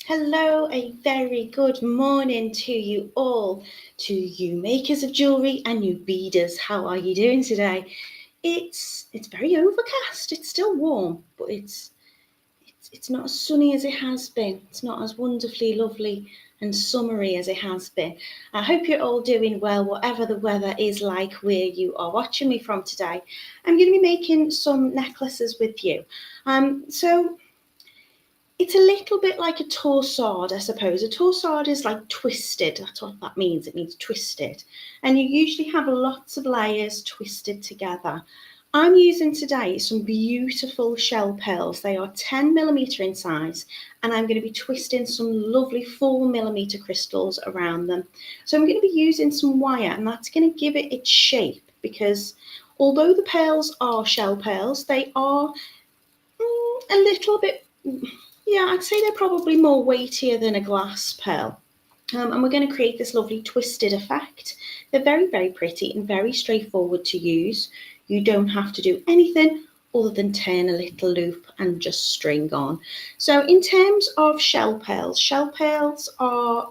Hello, a very good morning to you all, to you makers of jewellery and you beaders. How are you doing today? It's very overcast. It's still warm, but it's not as sunny as it has been. It's not as wonderfully lovely and summery as it has been. I hope you're all doing well, whatever the weather is like where you are watching me from today. I'm going to be making some necklaces with you. So it's a little bit like a torsade, I suppose. A torsade is like twisted. That's what that means. It means twisted. And you usually have lots of layers twisted together. I'm using today some beautiful shell pearls. They are 10mm in size, and I'm going to be twisting some lovely 4mm crystals around them. So I'm going to be using some wire, and that's going to give it its shape, because although the pearls are shell pearls, they are a little bit, yeah, I'd say they're probably more weightier than a glass pearl. And we're going to create this lovely twisted effect. They're very, very pretty and very straightforward to use. You don't have to do anything other than turn a little loop and just string on. So in terms of shell pearls are,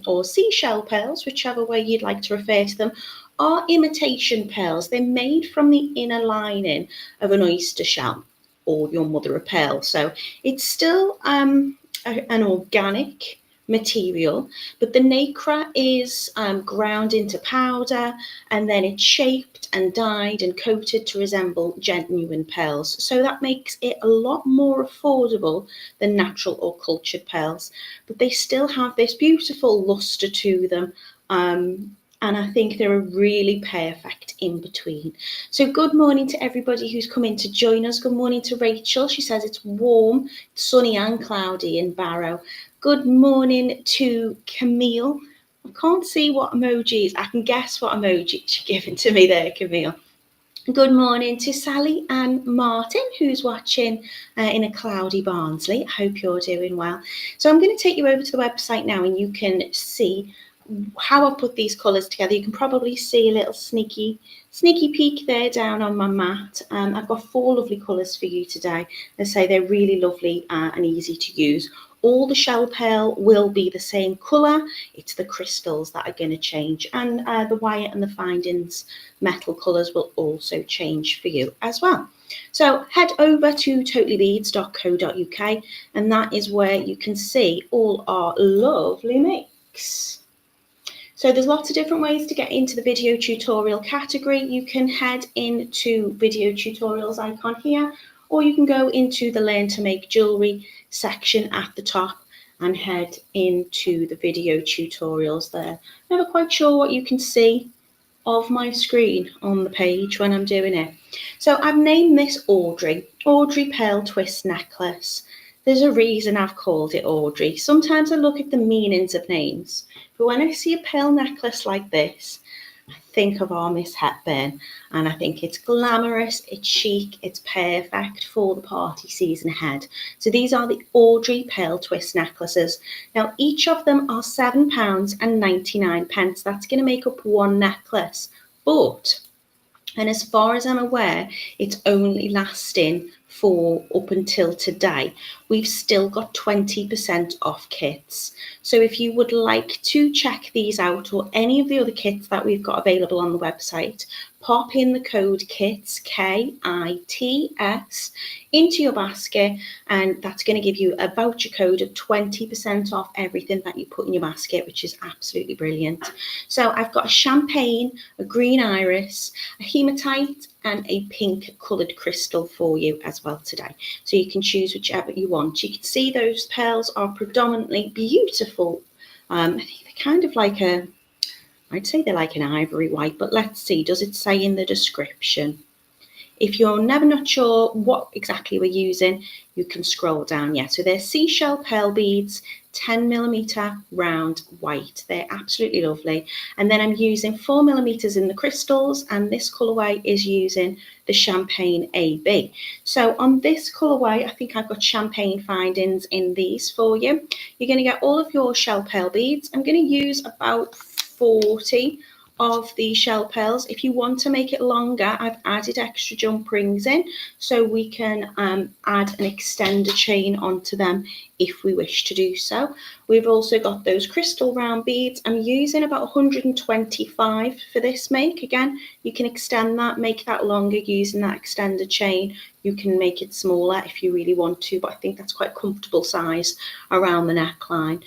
or seashell pearls, whichever way you'd like to refer to them, are imitation pearls. They're made from the inner lining of an oyster shell or your mother of pearl. So it's still an organic material, but the nacre is ground into powder, and then it's shaped and dyed and coated to resemble genuine pearls. So that makes it a lot more affordable than natural or cultured pearls, but they still have this beautiful luster to them. And I think they're a really perfect in between. So good morning to everybody who's come in to join us. Good morning to Rachel. She says it's warm, sunny and cloudy in Barrow. Good morning to Camille. I can't see what emojis. I can guess what emoji she's giving to me there, Camille. Good morning to Sally and Martin, who's watching in a cloudy Barnsley. I hope you're doing well. So I'm going to take you over to the website now, and you can see how I put these colours together. You can probably see a little sneaky peek there down on my mat. I've got 4 lovely colours for you today. As I say, they're really lovely and easy to use. All the shell pearl will be the same colour. It's the crystals that are going to change, and the wire and the findings metal colours will also change for you as well. So head over to totallybeads.co.uk, and that is where you can see all our lovely makes. So there's lots of different ways to get into the video tutorial category. You can head into video tutorials icon here, or you can go into the Learn to Make Jewellery section at the top and head into the video tutorials there. Never quite sure what you can see of my screen on the page when I'm doing it. So I've named this Audrey Pearl Twist Necklace. There's a reason I've called it Audrey. Sometimes I look at the meanings of names, but when I see a pearl necklace like this, I think of our Miss Hepburn, and I think it's glamorous, it's chic, it's perfect for the party season ahead. So these are the Audrey Pearl Twist necklaces. Now each of them are £7.99. That's going to make up one necklace, but, and as far as I'm aware, it's only lasting for up until today. We've still got 20% off kits. So if you would like to check these out, or any of the other kits that we've got available on the website, pop in the code KITS, KITS, into your basket, and that's going to give you a voucher code of 20% off everything that you put in your basket, which is absolutely brilliant. So I've got a champagne, a green iris, a hematite, and a pink coloured crystal for you as well today. So you can choose whichever you want. You can see those pearls are predominantly beautiful. I think they're kind of like I'd say they're like an ivory white, but let's see, does it say in the description? If you're never not sure what exactly we're using, you can scroll down. Yeah, so they're seashell pearl beads, 10mm round white. They're absolutely lovely. And then I'm using 4mm in the crystals, and this colourway is using the Champagne AB. So on this colourway, I think I've got champagne findings in these for you. You're going to get all of your shell pearl beads. I'm going to use about 40 of the shell pearls. If you want to make it longer, I've added extra jump rings in so we can add an extender chain onto them if we wish to do so. We've also got those crystal round beads. I'm using about 125 for this make. Again, you can extend that, make that longer using that extender chain. You can make it smaller if you really want to, but I think that's quite a comfortable size around the neckline.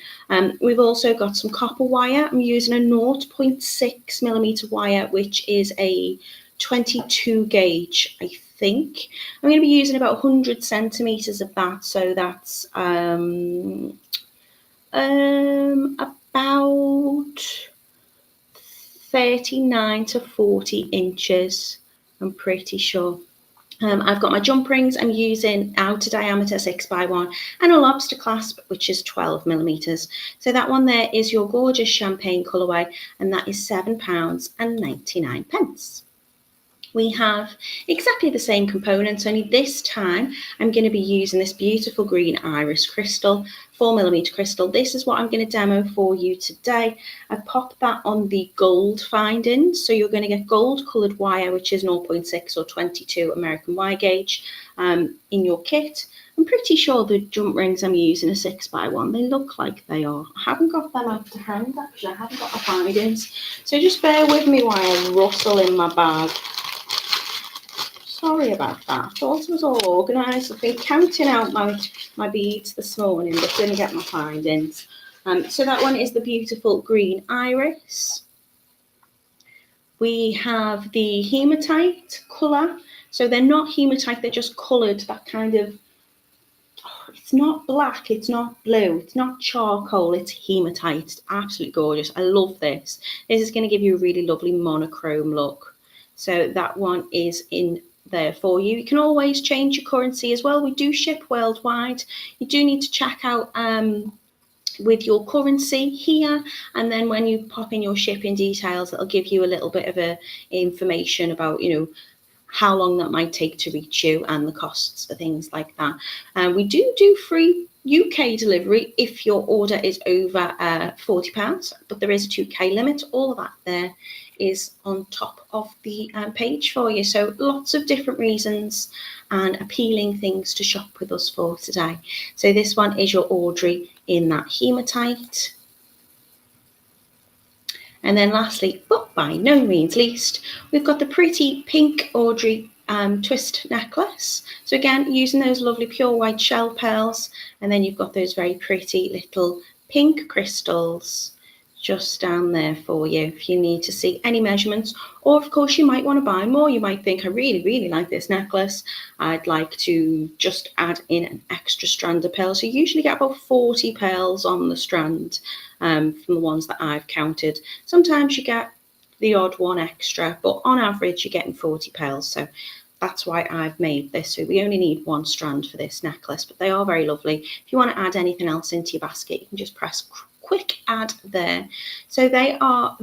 We've also got some copper wire. I'm using a 0.6mm wire, which is a 22 gauge, I think. I'm going to be using about 100 centimeters of that, so that's about 39 to 40 inches, I'm pretty sure. I've got my jump rings. I'm using outer diameter 6x1 and a lobster clasp, which is 12mm. So that one there is your gorgeous champagne colourway, and that is £7.99. We have exactly the same components, only this time I'm going to be using this beautiful green iris crystal, 4mm crystal. This is what I'm going to demo for you today. I popped that on the gold findings, so you're going to get gold coloured wire, which is 0.6 or 22 American wire gauge in your kit. I'm pretty sure the jump rings I'm using are 6x1. They look like they are. I haven't got them out to hand, actually. I haven't got my findings. So just bear with me while I rustle in my bag. Sorry about that. I thought it was all organised. I've been counting out my beads this morning, but didn't get my findings. So that one is the beautiful green iris. We have the hematite colour. So they're not hematite, they're just coloured, that kind of, it's not black, it's not blue, it's not charcoal, it's hematite. It's absolutely gorgeous. I love this. This is going to give you a really lovely monochrome look. So that one is in there for you. You can always change your currency as well. We do ship worldwide. You do need to check out with your currency here, and then when you pop in your shipping details, it'll give you a little bit of information about, you know, how long that might take to reach you and the costs for things like that. We do free UK delivery if your order is over £40, but there is a 2k limit. All of that there is on top of the page for you. So lots of different reasons and appealing things to shop with us for today. So this one is your Audrey in that hematite. And then lastly, but by no means least, we've got the pretty pink Audrey twist necklace. So again, using those lovely pure white shell pearls, and then you've got those very pretty little pink crystals just down there for you if you need to see any measurements. Or of course you might want to buy more. You might think, I really like this necklace, I'd like to just add in an extra strand of pearls. So you usually get about 40 pearls on the strand from the ones that I've counted. Sometimes you get the odd one extra, but on average you're getting 40 pearls. So that's why I've made this. So we only need one strand for this necklace, but they are very lovely. If you want to add anything else into your basket, you can just press quick add there. So there are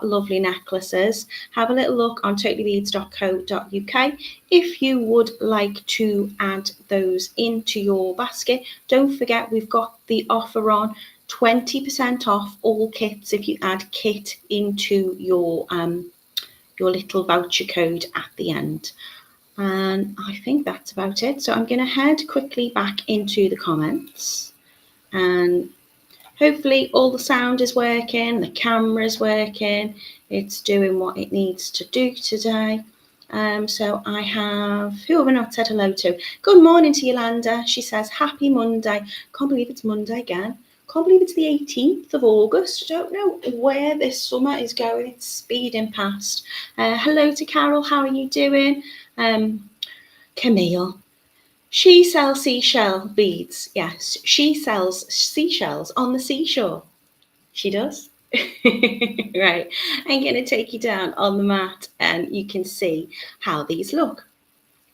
lovely necklaces. Have a little look on totallybeads.co.uk if you would like to add those into your basket. Don't forget, we've got the offer on 20% off all kits if you add kit into your little voucher code at the end. And I think that's about it. So I'm going to head quickly back into the comments, and hopefully all the sound is working, the camera's working, it's doing what it needs to do today. So I have, who have I not said hello to? Good morning to Yolanda. She says, happy Monday. Can't believe it's Monday again. Can't believe it's the 18th of August. I don't know where this summer is going. It's speeding past. Hello to Carol. How are you doing? Camille. She sells seashell beads. Yes, she sells seashells on the seashore. She does. Right. I'm going to take you down on the mat and you can see how these look.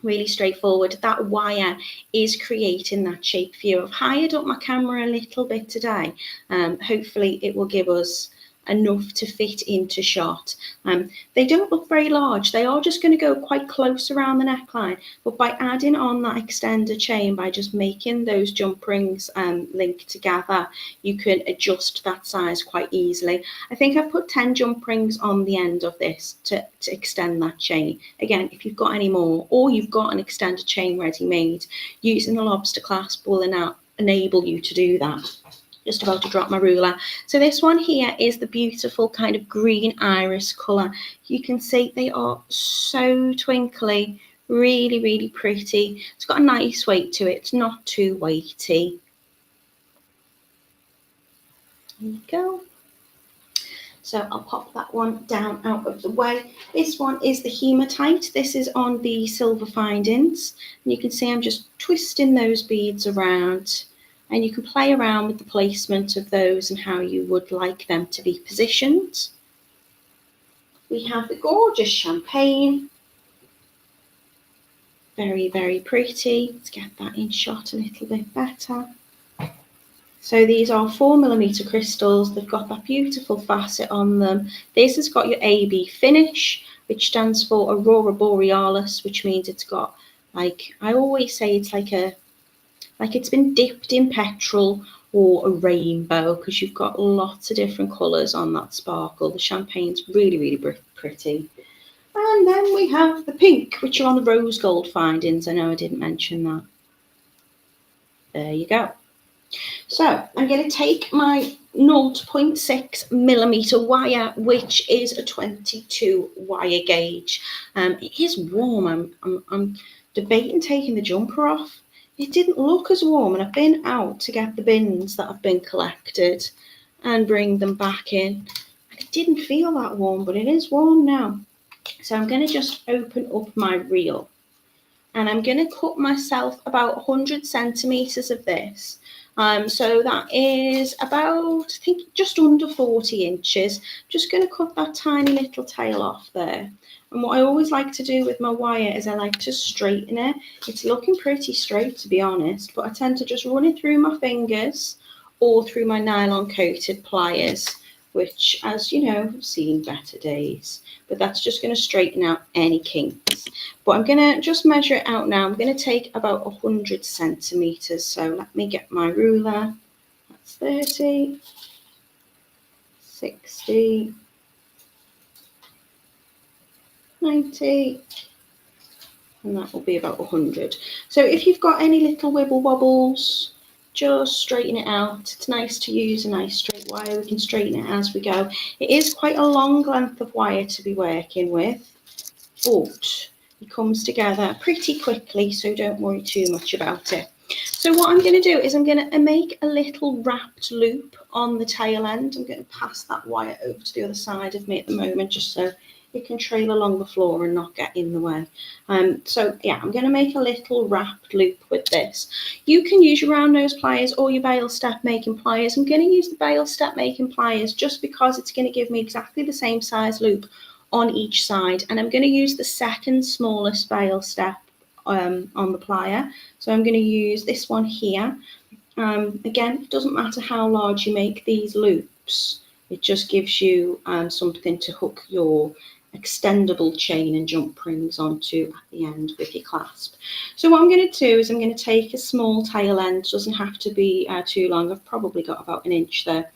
Really straightforward. That wire is creating that shape for you. I've hired up my camera a little bit today. Hopefully it will give us enough to fit into shot. They don't look very large. They are just going to go quite close around the neckline, but by adding on that extender chain, by just making those jump rings link together, you can adjust that size quite easily. I think I've put 10 jump rings on the end of this to extend that chain. Again, if you've got any more, or you've got an extended chain ready made, using the Lobster Clasp will enable you to do that. Just about to drop my ruler. So this one here is the beautiful kind of green iris colour. You can see they are so twinkly, really, really pretty. It's got a nice weight to it. It's not too weighty. There you go. So I'll pop that one down out of the way. This one is the hematite. This is on the silver findings. And you can see I'm just twisting those beads around. And you can play around with the placement of those and how you would like them to be positioned. We have the gorgeous champagne. Very, very pretty. Let's get that in shot a little bit better. So these are 4mm crystals. They've got that beautiful facet on them. This has got your AB finish, which stands for Aurora Borealis, which means it's got, like, I always say it's like it's been dipped in petrol or a rainbow, because you've got lots of different colours on that sparkle. The champagne's really, really pretty. And then we have the pink, which are on the rose gold findings. I know I didn't mention that. There you go. So I'm going to take my 0.6mm wire, which is a 22 wire gauge. It is warm. I'm debating taking the jumper off. It didn't look as warm, and I've been out to get the bins that have been collected and bring them back in. It didn't feel that warm, but it is warm now. So I'm going to just open up my reel, and I'm going to cut myself about 100 centimetres of this. So that is about, I think, just under 40 inches. I'm just going to cut that tiny little tail off there. And what I always like to do with my wire is I like to straighten it. It's looking pretty straight, to be honest, but I tend to just run it through my fingers or through my nylon coated pliers, which, as you know, have seen better days. But that's just going to straighten out any kinks. But I'm going to just measure it out now. I'm going to take about 100 centimetres. So let me get my ruler. That's 30, 60, 90, and that will be about 100. So if you've got any little wibble wobbles, just straighten it out. It's nice to use a nice straight wire. We can straighten it as we go. It is quite a long length of wire to be working with, but it comes together pretty quickly, so don't worry too much about it. So what I'm going to do is I'm going to make a little wrapped loop on the tail end. I'm going to pass that wire over to the other side of me at the moment, just so it can trail along the floor and not get in the way. So yeah, I'm going to make a little wrapped loop with this. You can use your round nose pliers or your bail step making pliers. I'm going to use the bail step making pliers just because it's going to give me exactly the same size loop on each side, and I'm going to use the second smallest bail step on the plier. So I'm going to use this one here. Again, it doesn't matter how large you make these loops, it just gives you something to hook your extendable chain and jump rings onto at the end with your clasp. So what I'm going to do is I'm going to take a small tail end. It doesn't have to be too long. I've probably got about an inch there,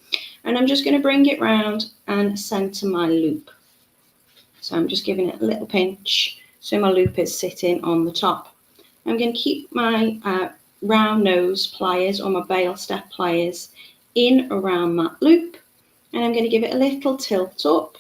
and I'm just going to bring it round and centre my loop. So I'm just giving it a little pinch so my loop is sitting on the top. I'm going to keep my round nose pliers or my bail step pliers in around that loop, and I'm going to give it a little tilt up.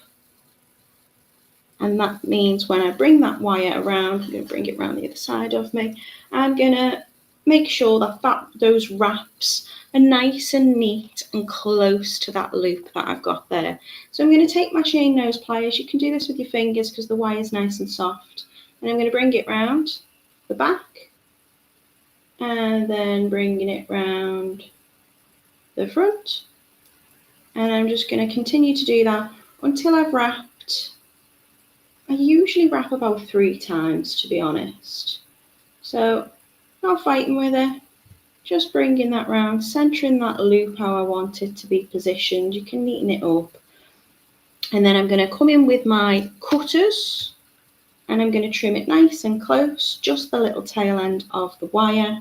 And that means when I bring that wire around, I'm going to bring it around the other side of me, I'm going to make sure that those wraps are nice and neat and close to that loop that I've got there. So I'm going to take my chain nose pliers. You can do this with your fingers because the wire is nice and soft. And I'm going to bring it round the back, and then bringing it round the front. And I'm just going to continue to do that until I've wrapped. I usually wrap about 3 times, to be honest. So not fighting with it, just bringing that round, centering that loop how I want it to be positioned. You can neaten it up. And then I'm going to come in with my cutters and I'm going to trim it nice and close, just the little tail end of the wire.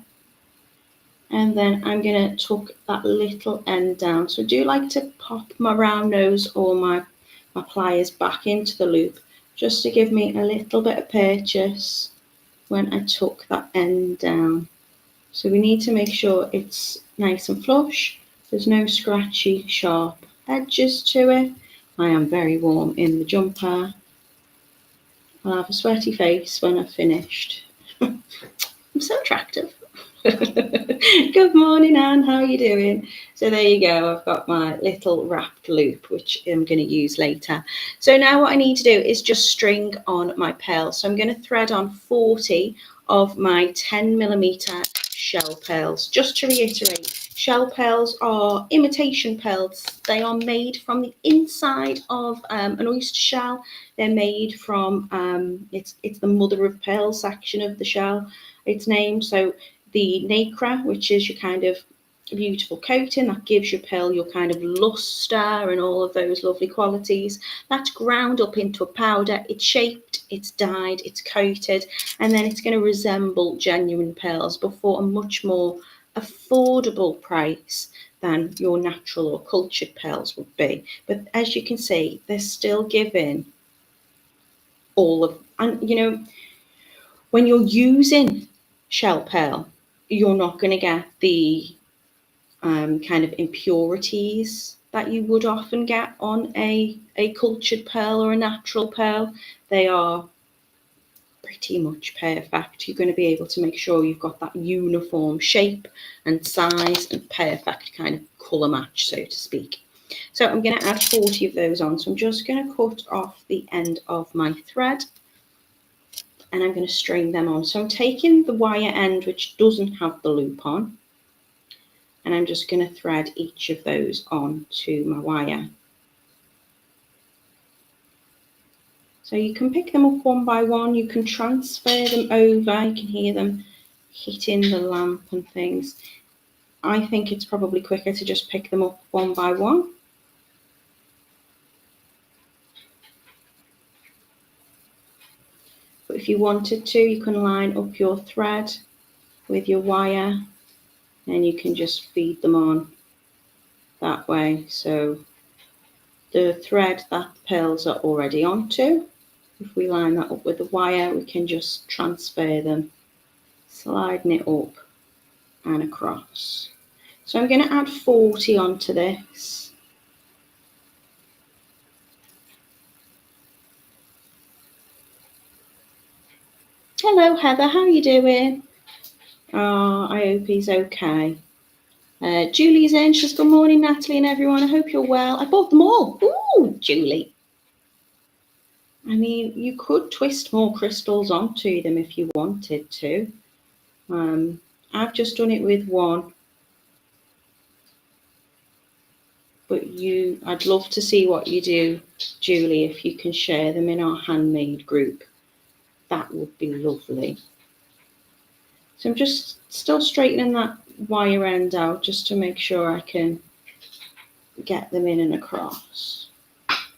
And then I'm going to tuck that little end down. So I do like to pop my round nose or my pliers back into the loop, just to give me a little bit of purchase when I tuck that end down. So we need to make sure it's nice and flush. There's no scratchy, sharp edges to it. I am very warm in the jumper. I'll have a sweaty face when I've finished. I'm so attractive. Good morning, Anne. How are you doing? So there you go. I've got my little wrapped loop, which I'm going to use later. So now what I need to do is just string on my pearls. So I'm going to thread on 40 of my 10mm shell pearls. Just to reiterate, shell pearls are imitation pearls. They are made from the inside of an oyster shell. They're made from, it's the mother of pearl section of the shell, it's named. So the nacre, which is your kind of beautiful coating that gives your pearl your kind of luster and all of those lovely qualities, that's ground up into a powder. It's shaped, it's dyed, it's coated, and then it's going to resemble genuine pearls, but for a much more affordable price than your natural or cultured pearls would be. But as you can see, they're still giving all of, and you know, when you're using shell pearl, you're not going to get the kind of impurities that you would often get on a cultured pearl or a natural pearl. They are pretty much perfect. You're going to be able to make sure you've got that uniform shape and size and perfect kind of colour match, so to speak. So I'm going to add 40 of those on. So I'm just going to cut off the end of my thread and I'm going to string them on. So I'm taking the wire end, which doesn't have the loop on, and I'm just going to thread each of those on to my wire. So you can pick them up one by one, you can transfer them over, you can hear them hitting the lamp and things. I think it's probably quicker to just pick them up one by one. But if you wanted to, you can line up your thread with your wire and you can just feed them on that way. So the thread that the pearls are already onto, if we line that up with the wire, we can just transfer them, sliding it up and across. So I'm going to add 40 onto this. Hello Heather, how are you doing? Oh, I hope he's okay. Julie's in, she says, good morning Natalie and everyone, I hope you're well. I bought them all. Ooh, Julie. I mean, you could twist more crystals onto them if you wanted to. I've just done it with one. But I'd love to see what you do, Julie, if you can share them in our handmade group. That would be lovely. So I'm just still straightening that wire end out just to make sure I can get them in and across.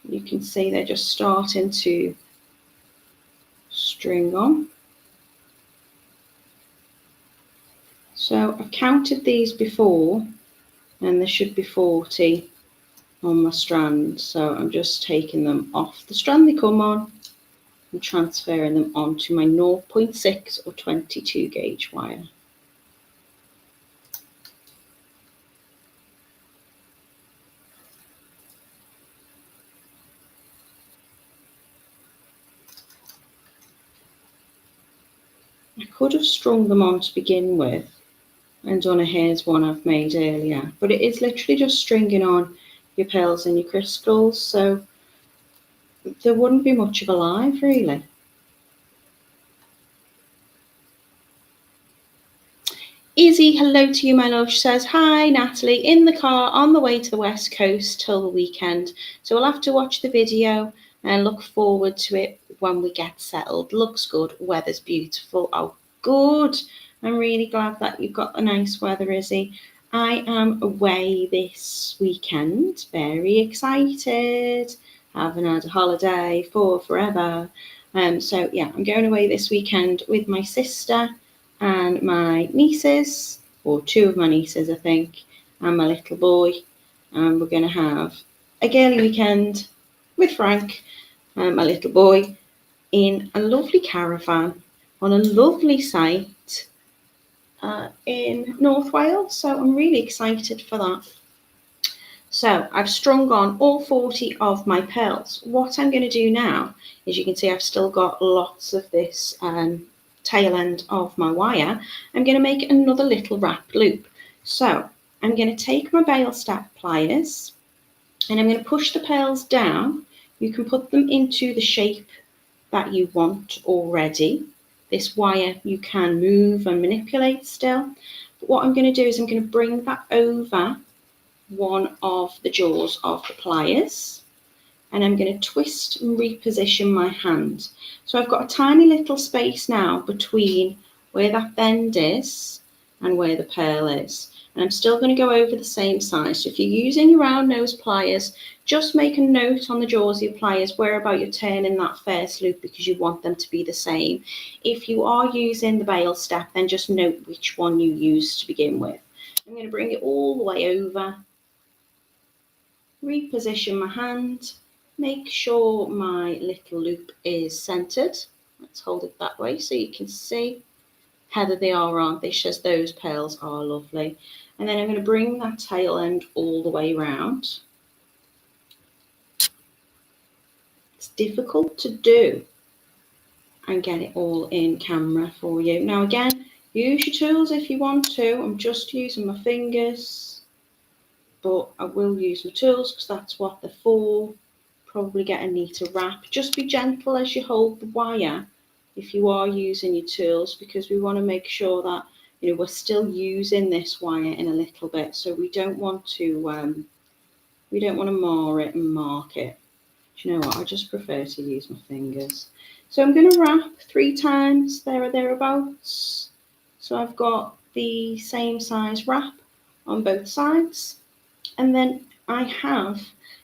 You can see they're just starting to string on. So I've counted these before and there should be 40 on my strand. So I'm just taking them off the strand they come on and transferring them onto my 0.6 or 22 gauge wire. I could have strung them on to begin with and done a here's one I've made earlier, but it is literally just stringing on your pearls and your crystals, so there wouldn't be much of a live really. Izzy, hello to you, my love. She says, hi, Natalie, in the car on the way to the West Coast till the weekend. So we'll have to watch the video and look forward to it when we get settled. Looks good. Weather's beautiful. Oh, good. I'm really glad that you've got the nice weather, Izzy. I am away this weekend. Very excited. haven't had a holiday for forever. So yeah, I'm going away this weekend with my sister and my nieces, or two of my nieces, I think, and my little boy. And we're going to have a girly weekend with Frank and my little boy in a lovely caravan on a lovely site in North Wales. So I'm really excited for that. So I've strung on all 40 of my pearls. What I'm going to do now is, you can see I've still got lots of this tail end of my wire. I'm going to make another little wrap loop. So I'm going to take my bail stack pliers and I'm going to push the pearls down. You can put them into the shape that you want already. This wire you can move and manipulate still. But what I'm going to do is I'm going to bring that over one of the jaws of the pliers, and I'm going to twist and reposition my hand. So I've got a tiny little space now between where that bend is and where the pearl is. And I'm still going to go over the same size. So if you're using your round nose pliers, just make a note on the jaws of your pliers whereabout you're turning that first loop, because you want them to be the same. If you are using the bail step, then just note which one you use to begin with. I'm going to bring it all the way over, reposition my hand, make sure my little loop is centered. Let's hold it that way so you can see whether they are or aren't. They says those pearls are lovely. And then I'm going to bring that tail end all the way round. It's difficult to do and get it all in camera for you. Now again, use your tools if you want to. I'm just using my fingers, but I will use my tools because that's what they're for. Probably get a neater wrap. Just be gentle as you hold the wire if you are using your tools, because we want to make sure that we're still using this wire in a little bit, so we don't want to mar it and mark it. Do you know what? I just prefer to use my fingers. So I'm going to wrap 3 times there or thereabouts. So I've got the same size wrap on both sides, and then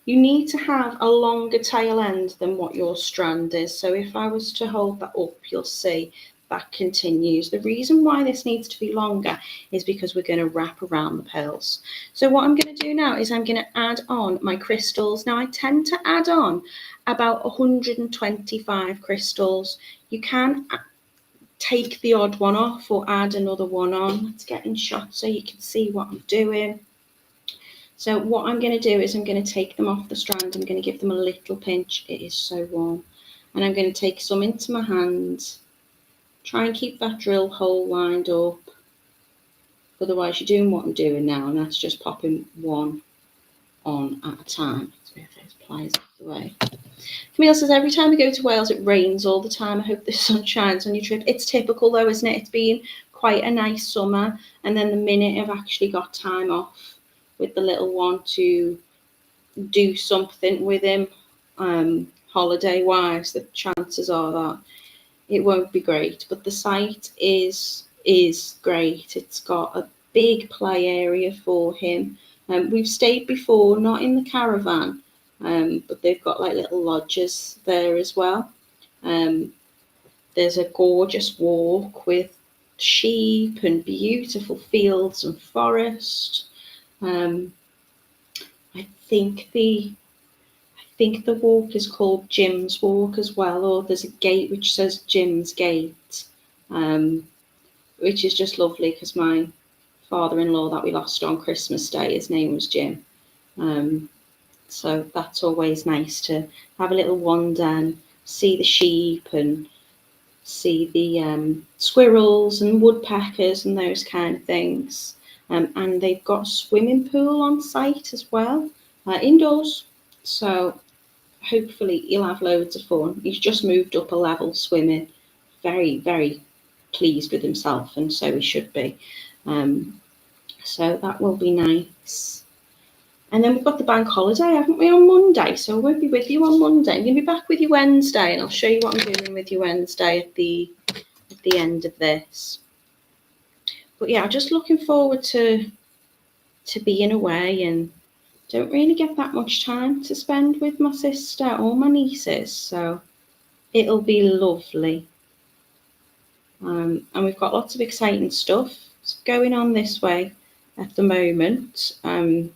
you need to have a longer tail end than what your strand is. So if I was to hold that up, you'll see that continues. The reason why this needs to be longer is because we're going to wrap around the pearls. So what I'm going to do now is I'm going to add on my crystals. Now I tend to add on about 125 crystals. You can take the odd one off or add another one on. Let's get in shot so you can see what I'm doing. So what I'm going to do is I'm going to take them off the strand. I'm going to give them a little pinch. It is so warm. And I'm going to take some into my hand. Try and keep that drill hole lined up. Otherwise you're doing what I'm doing now, and that's just popping one on at a time. Let's move those pliers out of the way. Camille says, every time we go to Wales it rains all the time. I hope the sun shines on your trip. It's typical though, isn't it? It's been quite a nice summer, and then the minute I've actually got time off with the little one to do something with him, holiday wise, the chances are that it won't be great. But the site is great. It's got a big play area for him. We've stayed before, not in the caravan, but they've got like little lodges there as well. There's a gorgeous walk with sheep and beautiful fields and forest. I think the walk is called Jim's Walk as well, or there's a gate which says Jim's Gate, which is just lovely because my father-in-law that we lost on Christmas Day, his name was Jim. So that's always nice to have a little wander and see the sheep and see the squirrels and woodpeckers and those kind of things. And they've got a swimming pool on site as well, indoors. So hopefully you'll have loads of fun. He's just moved up a level swimming. Very, very pleased with himself, and so he should be. So that will be nice. And then we've got the bank holiday, haven't we, on Monday? So I won't be with you on Monday. I'm going to be back with you Wednesday, and I'll show you what I'm doing with you Wednesday at the end of this. But yeah, I'm just looking forward to being away and don't really get that much time to spend with my sister or my nieces, so it'll be lovely. And we've got lots of exciting stuff going on this way at the moment. I'm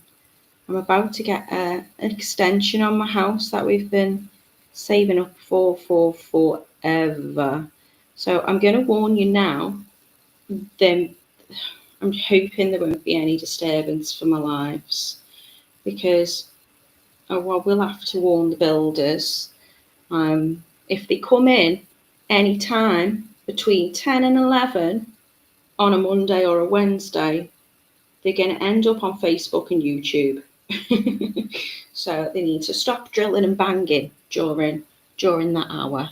about to get an extension on my house that we've been saving up for forever. So I'm going to warn you now, then I'm hoping there won't be any disturbance for my lives, because I will have to warn the builders. If they come in any time between 10 and 11 on a Monday or a Wednesday, they're going to end up on Facebook and YouTube. So they need to stop drilling and banging during that hour.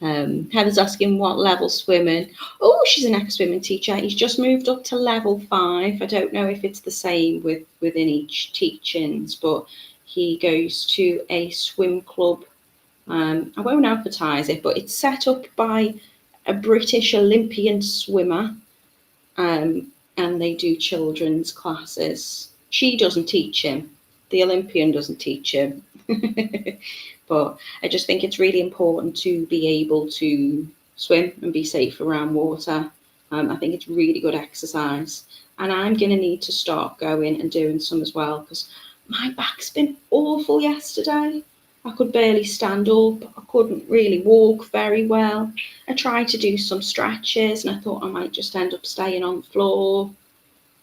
Heather's asking what level swimming. Oh, she's an ex-swimming teacher. He's just moved up to level 5. I don't know if it's the same within each teachings, but he goes to a swim club. I won't advertise it, but it's set up by a British Olympian swimmer, and they do children's classes. She doesn't teach him. The Olympian doesn't teach him. But I just think it's really important to be able to swim and be safe around water. I think it's really good exercise. And I'm going to need to start going and doing some as well, because my back's been awful yesterday. I could barely stand up. I couldn't really walk very well. I tried to do some stretches and I thought I might just end up staying on the floor.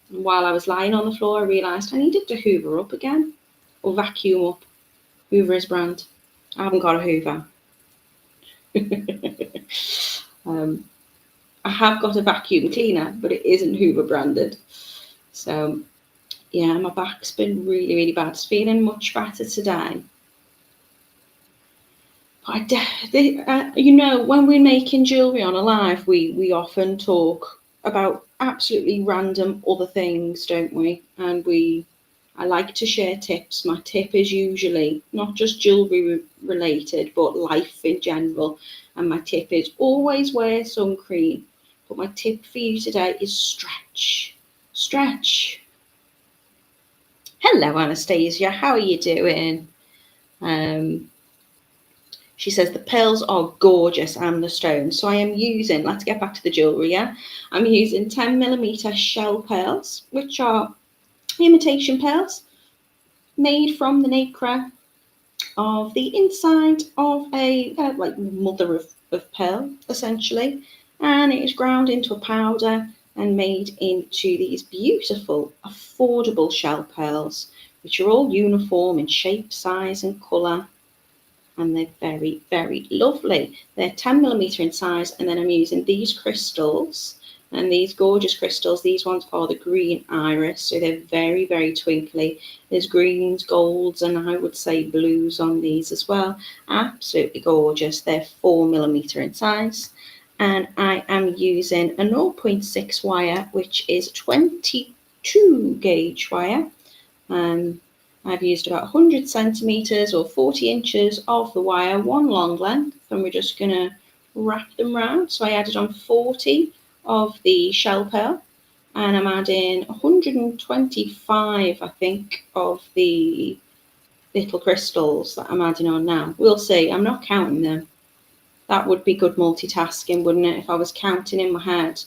And while I was lying on the floor, I realised I needed to hoover up again, or vacuum up. Hoover is brand. I haven't got a hoover. I have got a vacuum cleaner, but it isn't Hoover branded. So yeah, my back's been really, really bad. It's feeling much better today. But when we're making jewellery on a live, we often talk about absolutely random other things, don't we? And I like to share tips. My tip is usually not just jewellery related, but life in general. And my tip is always wear sun cream. But my tip for you today is stretch. Stretch. Hello, Anastasia. How are you doing? She says the pearls are gorgeous and the stones. So I am using, let's get back to the jewellery, yeah? I'm using 10mm shell pearls, which are imitation pearls made from the nacre of the inside of a like mother of pearl, essentially. And it is ground into a powder and made into these beautiful, affordable shell pearls, which are all uniform in shape, size and colour. And they're very, very lovely. They're 10mm in size, and then I'm using these crystals, and these gorgeous crystals. These ones are the green iris, so they're very, very twinkly. There's greens, golds, and I would say blues on these as well. Absolutely gorgeous. They're 4mm in size, and I am using a 0.6 wire, which is 22 gauge wire. I've used about 100 centimetres or 40 inches of the wire, one long length, and we're just going to wrap them round. So I added on 40 of the shell pearl, and I'm adding 125, I think, of the little crystals that I'm adding on now. We'll see. I'm not counting them. That would be good multitasking, wouldn't it, if I was counting in my head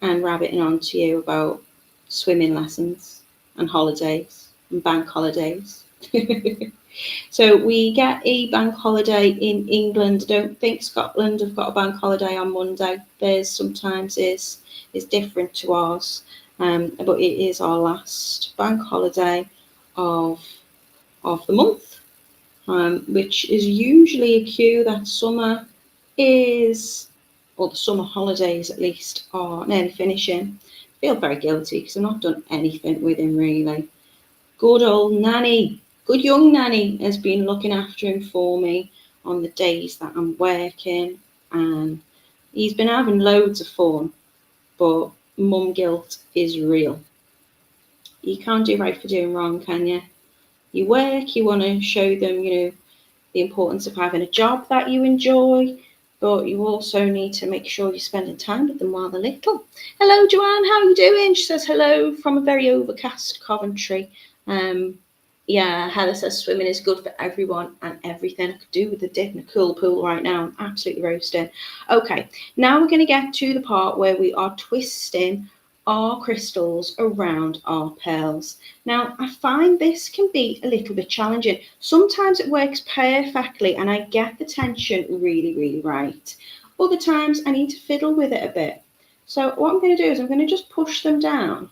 and rabbiting on to you about swimming lessons and holidays and bank holidays. So we get a bank holiday in England. I don't think Scotland have got a bank holiday on Monday. Theirs sometimes is different to ours, but it is our last bank holiday of the month, which is usually a cue that summer is, or the summer holidays at least, are nearly finishing. I feel very guilty because I've not done anything with him really. Good old nanny, good young nanny has been looking after him for me on the days that I'm working, and he's been having loads of fun, but mum guilt is real. You can't do right for doing wrong, can you? You work, you want to show them, the importance of having a job that you enjoy, but you also need to make sure you're spending time with them while they're little. Hello, Joanne, how are you doing? She says hello from a very overcast Coventry. Yeah, Heather says swimming is good for everyone and everything. I could do with a dip in a cool pool right now. I'm absolutely roasting. Okay, now we're going to get to the part where we are twisting our crystals around our pearls. Now, I find this can be a little bit challenging. Sometimes it works perfectly and I get the tension really, really right. Other times I need to fiddle with it a bit. So what I'm going to do is I'm going to just push them down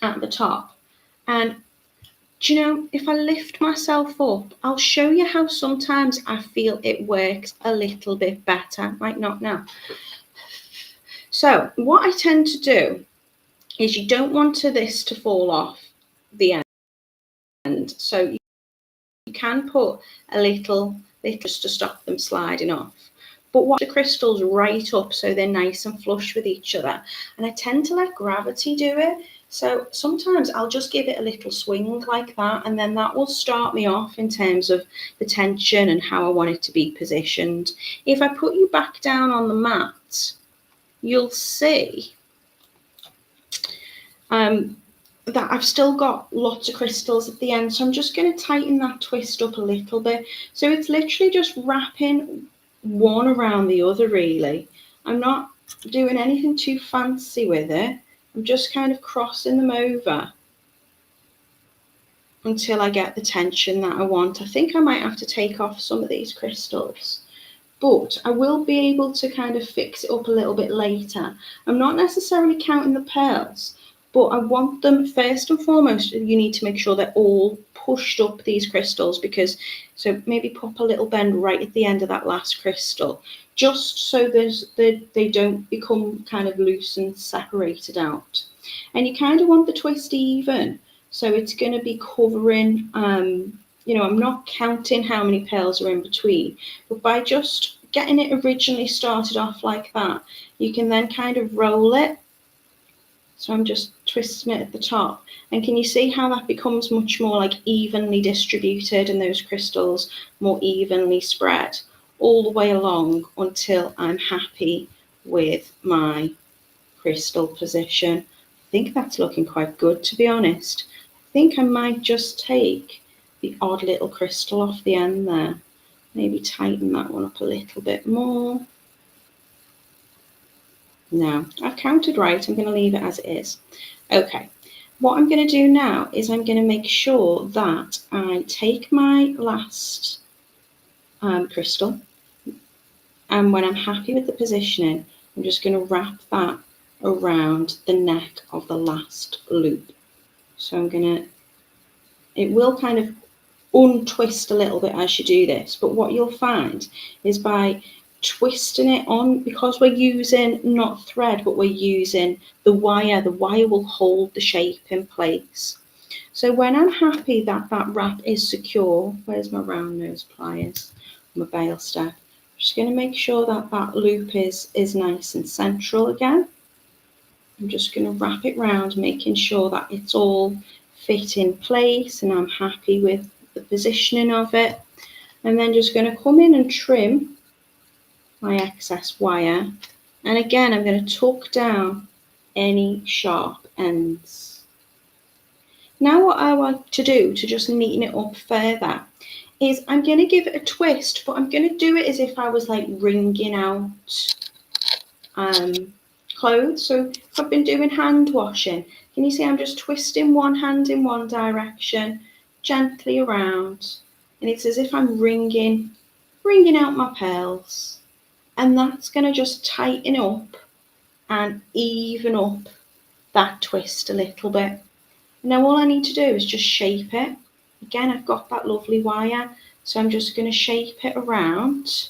at the top. And do you know, if I lift myself up, I'll show you how sometimes I feel it works a little bit better. Might not now. So what I tend to do is you don't want this to fall off the end. So you can put a little just to stop them sliding off. But what the crystals right up so they're nice and flush with each other. And I tend to let gravity do it. So sometimes I'll just give it a little swing like that, and then that will start me off in terms of the tension and how I want it to be positioned. If I put you back down on the mat, you'll see that I've still got lots of crystals at the end. So I'm just going to tighten that twist up a little bit. So it's literally just wrapping one around the other, really. I'm not doing anything too fancy with it. I'm just kind of crossing them over until I get the tension that I want. I think I might have to take off some of these crystals, but I will be able to kind of fix it up a little bit later. I'm not necessarily counting the pearls, but I want them, first and foremost, you need to make sure they're all pushed up, these crystals, because, so maybe pop a little bend right at the end of that last crystal, just so they don't become kind of loose and separated out. And you kind of want the twist even, so it's going to be covering, you know, I'm not counting how many pearls are in between, but by just getting it originally started off like that, you can then kind of roll it. So I'm just twisting it at the top. And can you see how that becomes much more like evenly distributed and those crystals more evenly spread all the way along until I'm happy with my crystal position? I think that's looking quite good, to be honest. I think I might just take the odd little crystal off the end there. Maybe tighten that one up a little bit more. No, I've counted right. I'm going to leave it as it is. Okay, what I'm going to do now is I'm going to make sure that I take my last crystal, and when I'm happy with the positioning, I'm just going to wrap that around the neck of the last loop. So I'm going to, it will kind of untwist a little bit as you do this, but what you'll find is by twisting it on, because we're using not thread but we're using the wire will hold the shape in place. So when I'm happy that that wrap is secure, where's my round nose pliers, my bail step, I'm just going to make sure that that loop is nice and central again. I'm just going to wrap it round, making sure that it's all fit in place and I'm happy with the positioning of it. And then just going to come in and trim my excess wire, and again I'm going to tuck down any sharp ends. Now what I want to do to just neaten it up further is I'm going to give it a twist, but I'm going to do it as if I was like wringing out clothes. So if I've been doing hand washing, can you see I'm just twisting one hand in one direction, gently around, and it's as if I'm wringing out my pearls. And that's going to just tighten up and even up that twist a little bit. Now all I need to do is just shape it. Again, I've got that lovely wire, so I'm just going to shape it around.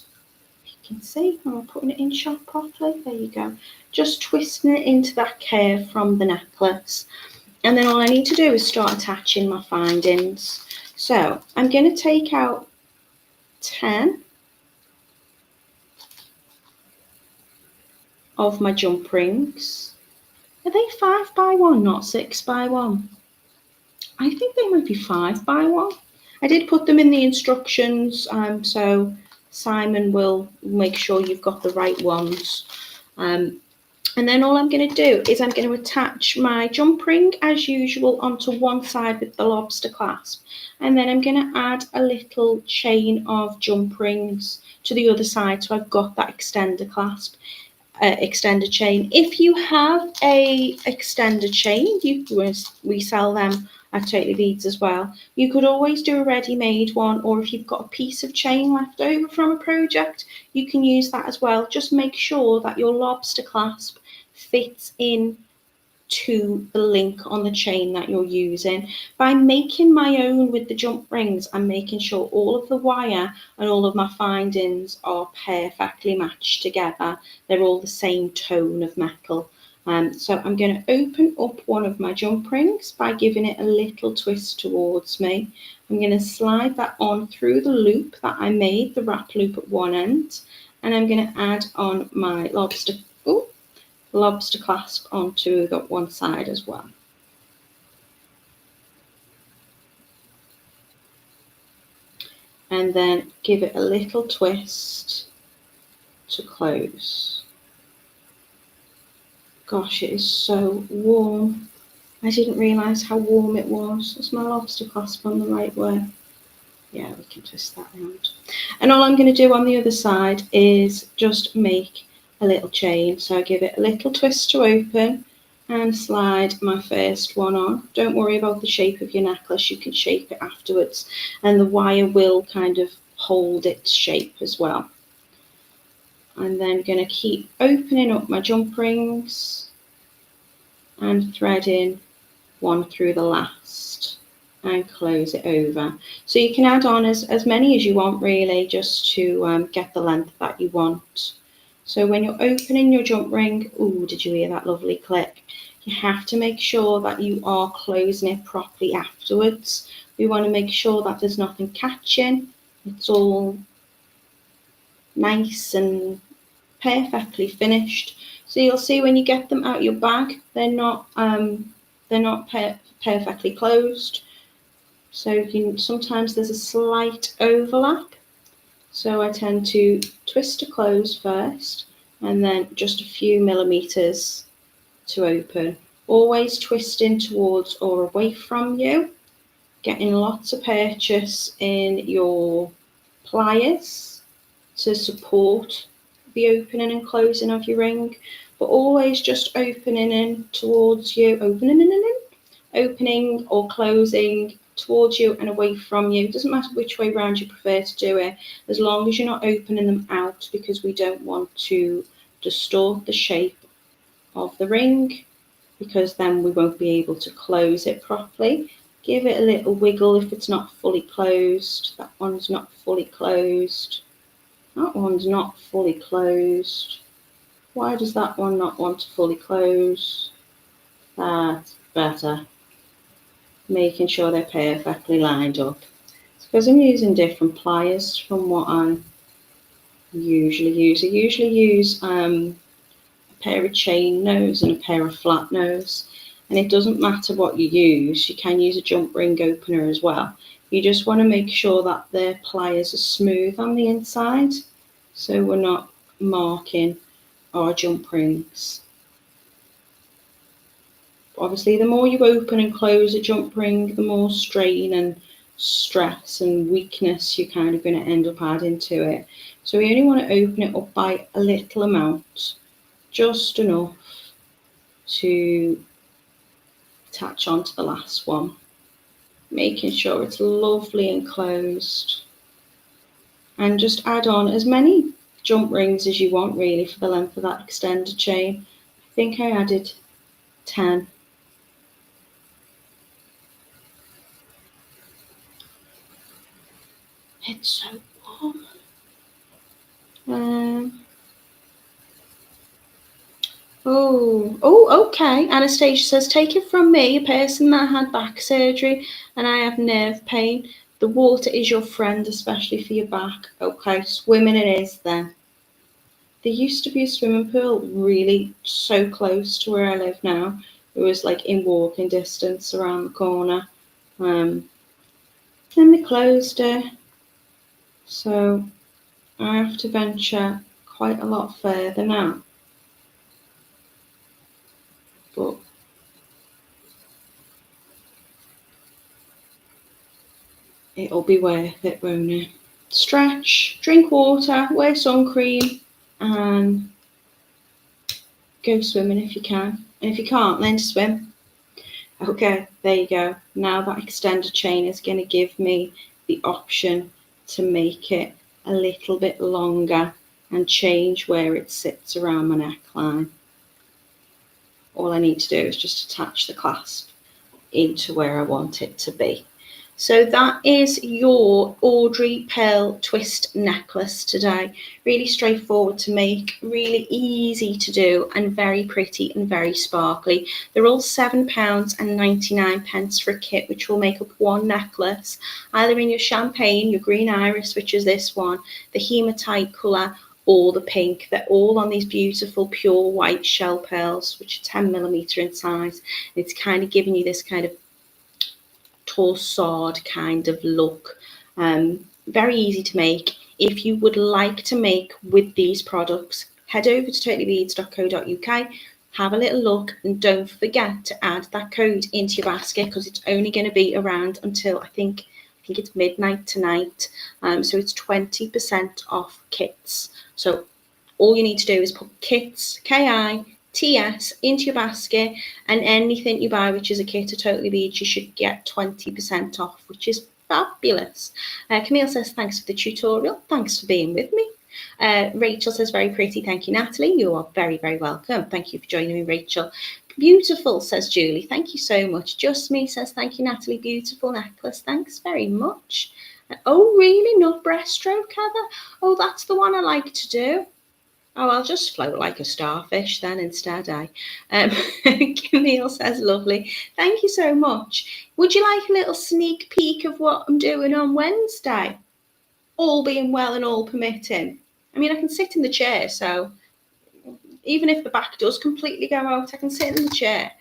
You can see I'm putting it in shot properly. There you go. Just twisting it into that curve from the necklace. And then all I need to do is start attaching my findings. So I'm going to take out 10 of my jump rings. Are they 5 by 1, not 6 by 1? I think they might be 5 by 1. I did put them in the instructions, so Simon will make sure you've got the right ones. And then all I'm going to do is I'm going to attach my jump ring as usual onto one side with the lobster clasp. And then I'm going to add a little chain of jump rings to the other side, so I've got that extender clasp. Extender chain. If you have a extender chain, we sell them at Totally Beads as well. You could always do a ready-made one, or if you've got a piece of chain left over from a project, you can use that as well. Just make sure that your lobster clasp fits in to the link on the chain that you're using. By making my own with the jump rings, I'm making sure all of the wire and all of my findings are perfectly matched together. They're all the same tone of metal. So I'm going to open up one of my jump rings by giving it a little twist towards me. I'm going to slide that on through the loop that I made, the wrap loop at one end, and I'm going to add on my lobster clasp onto the one side as well. And then give it a little twist to close. Gosh, it is so warm. I didn't realise how warm it was. Is my lobster clasp on the right way? Yeah, we can twist that around. And all I'm going to do on the other side is just make a little chain. So I give it a little twist to open and slide my first one on. Don't worry about the shape of your necklace, you can shape it afterwards, and the wire will kind of hold its shape as well. I'm then going to keep opening up my jump rings and threading one through the last and close it over. So you can add on as many as you want really, just to get the length that you want. So when you're opening your jump ring, ooh, did you hear that lovely click? You have to make sure that you are closing it properly afterwards. We want to make sure that there's nothing catching. It's all nice and perfectly finished. So you'll see when you get them out your bag, they're not perfectly closed. So sometimes there's a slight overlap. So I tend to twist to close first, and then just a few millimeters to open. Always twisting towards or away from you, getting lots of purchase in your pliers to support the opening and closing of your ring, but always just opening in towards you, opening or closing towards you and away from you. It doesn't matter which way round you prefer to do it, as long as you're not opening them out, because we don't want to distort the shape of the ring, because then we won't be able to close it properly. Give it a little wiggle if it's not fully closed. That one's not fully closed. That one's not fully closed. Why does that one not want to fully close? That's better. Making sure they're perfectly lined up. It's because I'm using different pliers from what I usually use. I usually use a pair of chain nose and a pair of flat nose. And it doesn't matter what you use. You can use a jump ring opener as well. You just want to make sure that the pliers are smooth on the inside, so we're not marking our jump rings. Obviously, the more you open and close a jump ring, the more strain and stress and weakness you're kind of going to end up adding to it. So we only want to open it up by a little amount, just enough to attach onto the last one, making sure it's lovely and closed. And just add on as many jump rings as you want really for the length of that extended chain. I think I added 10. It's so warm. Okay. Anastasia says, take it from me, a person that had back surgery and I have nerve pain. The water is your friend, especially for your back. Okay, swimming it is then. There used to be a swimming pool really so close to where I live now. It was like in walking distance around the corner. Then they closed it. So I have to venture quite a lot further now. but it'll be worth it, won't it? Stretch, drink water, wear sun cream, and go swimming if you can. And if you can't, learn to swim. Okay, there you go. Now that extended chain is going to give me the option to make it a little bit longer and change where it sits around my neckline. All I need to do is just attach the clasp into where I want it to be. So that is your Audrey pearl twist necklace today. Really straightforward to make, really easy to do, and very pretty and very sparkly. They're all £7.99 for a kit, which will make up one necklace, either in your champagne, your green iris, which is this one, the hematite colour, or the pink. They're all on these beautiful pure white shell pearls, which are 10mm in size. It's kind of giving you this kind of torsade kind of look. Very easy to make. If you would like to make with these products, head over to totallybeads.co.uk, have a little look, and don't forget to add that code into your basket, because it's only going to be around until I think it's midnight tonight. So it's 20% off kits. So all you need to do is put kits, KITS, into your basket, and anything you buy which is a kit of Totally Beads, you should get 20% off, which is fabulous. Camille says, thanks for the tutorial. Thanks for being with me. Rachel says, very pretty. Thank you, Natalie. You are very, very welcome. Thank you for joining me, Rachel. Beautiful, says Julie. Thank you so much. Just Me says, thank you, Natalie. Beautiful necklace. Thanks very much. Oh, really? Not breaststroke, Heather? Oh, that's the one I like to do. Oh, I'll just float like a starfish then instead, Camille says, lovely. Thank you so much. Would you like a little sneak peek of what I'm doing on Wednesday? All being well and all permitting. I mean, I can sit in the chair, so even if the back does completely go out, I can sit in the chair.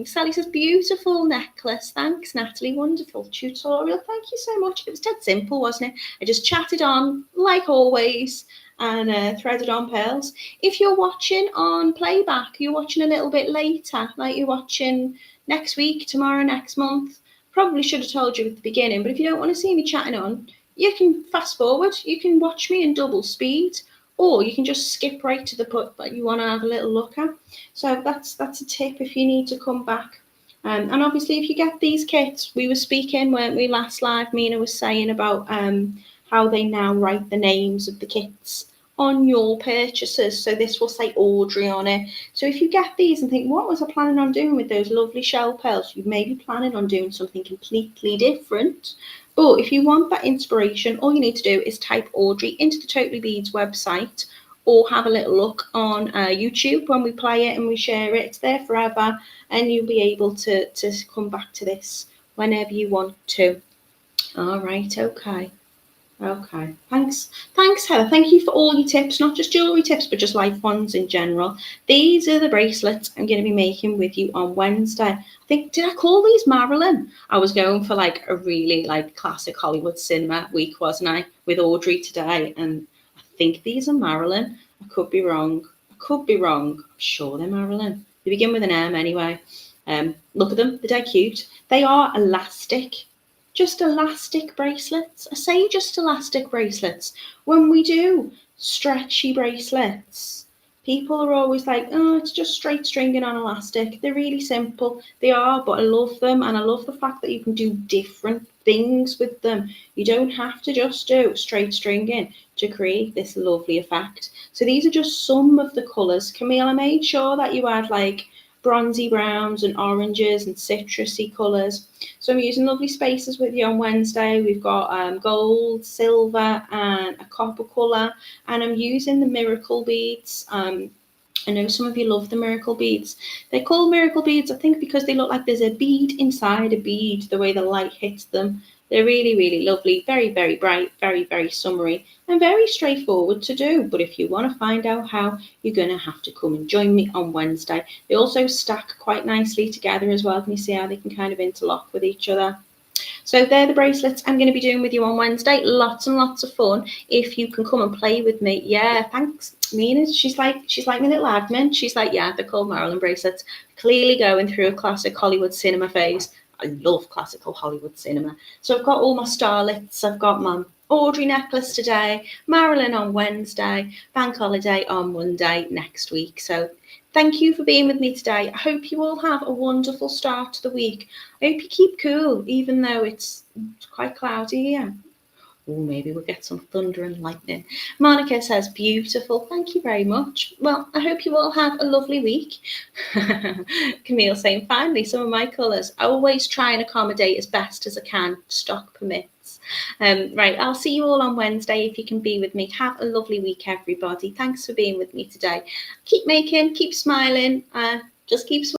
Sally says, beautiful necklace. Thanks, Natalie. Wonderful tutorial. Thank you so much. It was dead simple, wasn't it? I just chatted on, like always, and threaded on pearls. If you're watching on playback, you're watching a little bit later, like you're watching next week, tomorrow, next month. Probably should have told you at the beginning, but if you don't want to see me chatting on, you can fast forward. You can watch me in double speed, or you can just skip right to the part that you want to have a little look at. So that's a tip if you need to come back. And obviously, if you get these kits, we were speaking, weren't we, last live? Mina was saying about how they now write the names of the kits on your purchases. So this will say Audrey on it. So if you get these and think, what was I planning on doing with those lovely shell pearls? You may be planning on doing something completely different. But if you want that inspiration, all you need to do is type Audrey into the Totally Beads website, or have a little look on YouTube when we play it and we share it. It's there forever, and you'll be able to come back to this whenever you want to. All right, okay. Thanks, Heather. Thank you for all your tips, not just jewellery tips, but just life ones in general. These are the bracelets I'm going to be making with you on Wednesday. I think, did I call these Marilyn? I was going for like a really like classic Hollywood cinema week, wasn't I, with Audrey today? And I think these are Marilyn. I could be wrong. I'm sure they're Marilyn. They begin with an M anyway. Look at them. They're dead cute. They are elastic. Just elastic bracelets. I say just elastic bracelets. When we do stretchy bracelets, people are always like, oh, it's just straight stringing on elastic. They're really simple. They are, but I love them, and I love the fact that you can do different things with them. You don't have to just do straight stringing to create this lovely effect. So these are just some of the colours. Camille, I made sure that you had like bronzy browns and oranges and citrusy colours. So I'm using lovely spaces with you on Wednesday. We've got gold, silver and a copper colour, and I'm using the miracle beads. I know some of you love the miracle beads. They're called miracle beads, I think, because they look like there's a bead inside a bead, the way the light hits them. They're really, really lovely, very, very bright, very, very summery, and very straightforward to do. But if you want to find out how, you're going to have to come and join me on Wednesday. They also stack quite nicely together as well. Can you see how they can kind of interlock with each other? So they're the bracelets I'm going to be doing with you on Wednesday. Lots and lots of fun. If you can come and play with me, yeah, thanks. Mina, she's like my little admin. She's like, yeah, they're called Marilyn bracelets. Clearly going through a classic Hollywood cinema phase. I love classical Hollywood cinema. So I've got all my starlets. I've got my Audrey necklace today, Marilyn on Wednesday, bank holiday on Monday next week. So thank you for being with me today. I hope you all have a wonderful start to the week. I hope you keep cool, even though it's quite cloudy here. Or maybe we'll get some thunder and lightning. Monica says, beautiful. Thank you very much. Well, I hope you all have a lovely week. Camille saying, finally, some of my colours. I always try and accommodate as best as I can. Stock permits. Right, I'll see you all on Wednesday if you can be with me. Have a lovely week, everybody. Thanks for being with me today. Keep making, keep smiling, just keep smiling.